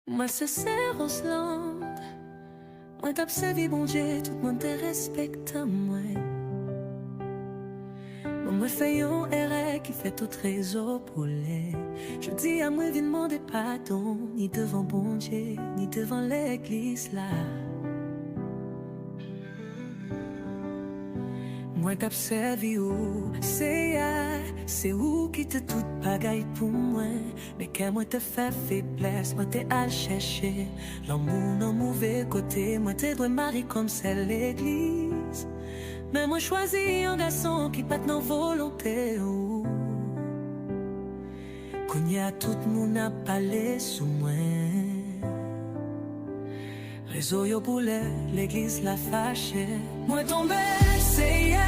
Moi c'est Rosland. Moi t'observe bon Dieu, tout le monde te respecte moi. Moi fais un erreur qui fait tout trésor pour les. Je dis à moi, viens demander pardon, ni devant bon Dieu, ni devant l'église là. Moi t'observe où, c'est où qui te tout bagaille pour moi. Mais quand moi te fait faiblesse, moi t'es à chercher. L'amour non mauvais côté, moi t'es doit marier comme c'est l'église. Mais moi choisis un garçon qui pas de volonté. Qu'on y a tout le monde à parler sous moi. Réseau yo boule, l'église la fâché. Moi tombé, c'est hier.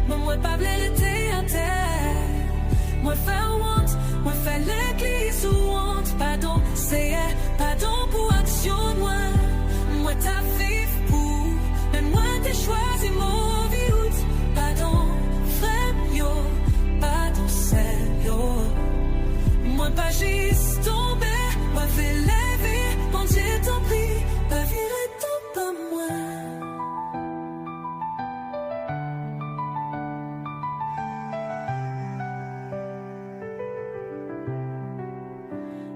Moi pas l'été à terre. Moi faire honte, moi faire l'église ou honte. Pardon, c'est hier. Pardon pour action, moi t'as vivre pour. Mais moi t'ai choisi mon vie. Pardon, frère yo. Pardon, c'est yo. Moi pas juste tombé. Moi fait lever. Mon Dieu t'en prie. Pas virer tout pas moi.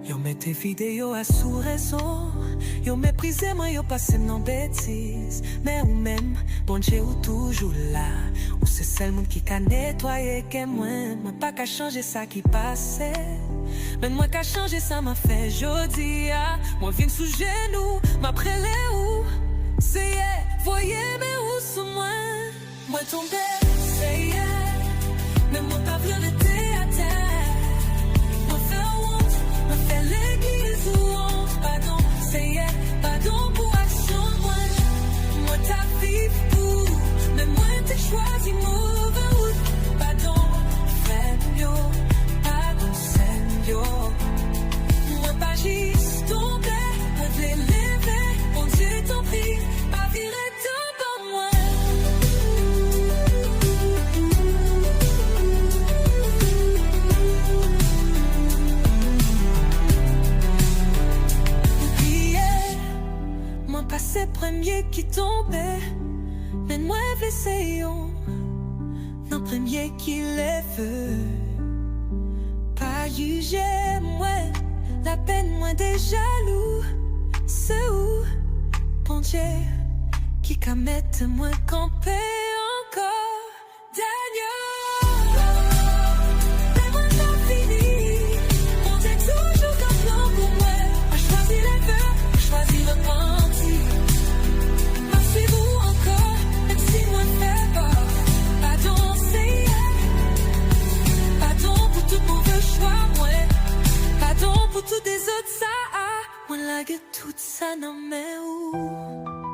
Yo mette vidéo à sous réseau. Yo méprisé moi, yo passé dans bêtise. Mais ou même, bon Dieu ou toujours là. Ou c'est celle monde qui a nettoyé que moi. Moi pas qu'à changer ça qui passait. Mais moi qu'à changer ça m'a fait jodi. Moi viens sous genou, m'après les ou. C'est yeah, voyez mais où sous moi. Moi tombé, c'est yeah. Mais moi pas vérité à terre. Moi faire honte, moi faire l'église ou honte. Pardon, c'est yeah. Pardon pour action, moi t'as vivre pour. Mais moi t'ai choisi mauvais route. Pardon, frère yo. Pardon, c'est yo. Moi pas juste tombé. Moi t'ai levé. Mon Dieu t'en prie. Pas virer tout comme moi. Moi pas c'est premier qui tombait. Mais moi l'essayons. Non premier qui les veut. Pas juger moi. La peine moi des jaloux. C'est où bon Dieu qui qu'a mettre moi camper encore. Daniel, mais moi pas fini. Mon Dieu toujours un plan pour moi. Moi choisis les vœux, choisis le pentir. Marchez-vous encore, même si moi fais pas. Pardon c'est pardon pour tout mauvais choix moi. Pardon pour tous des autres ça. Moi lague tout ça non mais où.